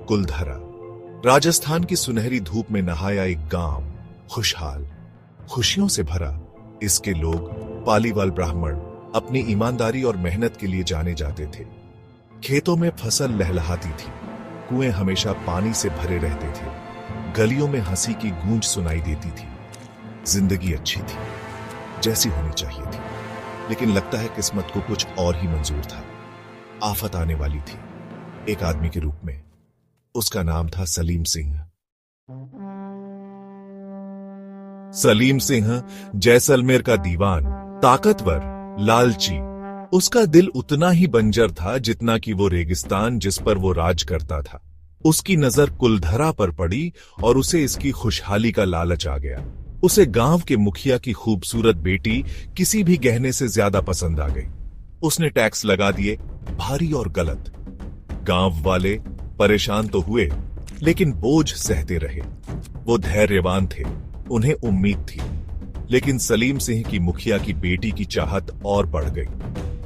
कुलधरा। राजस्थान की सुनहरी धूप में नहाया एक गांव, खुशहाल, खुशियों से भरा। इसके लोग, पालीवाल ब्राह्मण, अपनी ईमानदारी और मेहनत के लिए जाने जाते थे। खेतों में फसल लहलहाती थी, कुएं हमेशा पानी से भरे रहते थे, गलियों में हंसी की गूंज सुनाई देती थी। जिंदगी अच्छी थी, जैसी होनी चाहिए थी। लेकिन लगता है किस्मत को कुछ और ही मंजूर था। आफत आने वाली थी, एक आदमी के रूप में। उसका नाम था सलीम सिंह। सलीम सिंह जैसलमेर का दीवान, ताकतवर, लालची। उसका दिल उतना ही बंजर था जितना कि वो रेगिस्तान जिस पर वो राज करता था। उसकी नजर कुलधरा पर पड़ी और उसे इसकी खुशहाली का लालच आ गया। उसे गांव के मुखिया की खूबसूरत बेटी किसी भी गहने से ज्यादा पसंद आ गई। उसने टैक्स लगा दिए, भारी और गलत। गांव वाले परेशान तो हुए, लेकिन बोझ सहते रहे। वो धैर्यवान थे, उन्हें उम्मीद थी। लेकिन सलीम सिंह की मुखिया की बेटी की चाहत और बढ़ गई।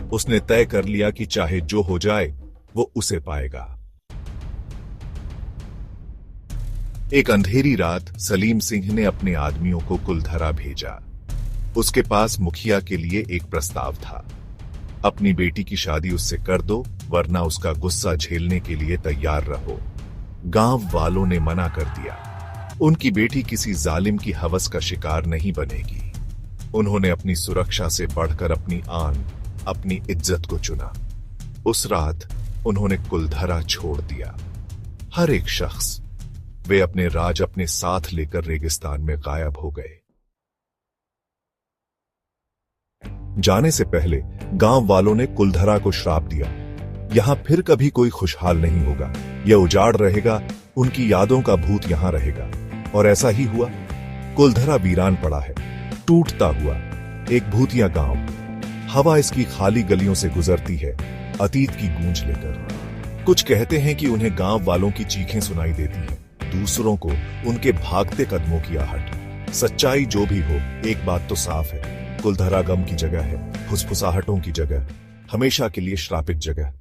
उसने तय कर लिया कि चाहे जो हो जाए, वो उसे पाएगा। एक अंधेरी रात सलीम सिंह ने अपने आदमियों को कुलधरा भेजा। उसके पास मुखिया के लिए एक प्रस्ताव था। अपनी बेटी की शादी उससे कर दो, वरना उसका गुस्सा झेलने के लिए तैयार रहो। गांव वालों ने मना कर दिया। उनकी बेटी किसी जालिम की हवस का शिकार नहीं बनेगी। उन्होंने अपनी सुरक्षा से बढ़कर अपनी आन, अपनी इज्जत को चुना। उस रात उन्होंने कुलधरा छोड़ दिया। हर एक शख्स, वे अपने राज अपने साथ लेकर रेगिस्तान में गायब हो गए। जाने से पहले गांव वालों ने कुलधरा को श्राप दिया, यहां फिर कभी कोई खुशहाल नहीं होगा। यह उजाड़ रहेगा, उनकी यादों का भूत यहां रहेगा। और ऐसा ही हुआ। कुलधरा वीरान पड़ा है, टूटता हुआ, एक भूतिया गांव। हवा इसकी खाली गलियों से गुजरती है, अतीत की गूंज लेकर। कुछ कहते हैं कि उन्हें गांव वालों की चीखें सुनाई देती हैं, दूसरों को उनके भागते कदमों की आहट। सच्चाई जो भी हो, एक बात तो साफ है, कुलधरा गम की जगह है, फुसफुसाहटों की जगह, हमेशा के लिए श्रापित जगह।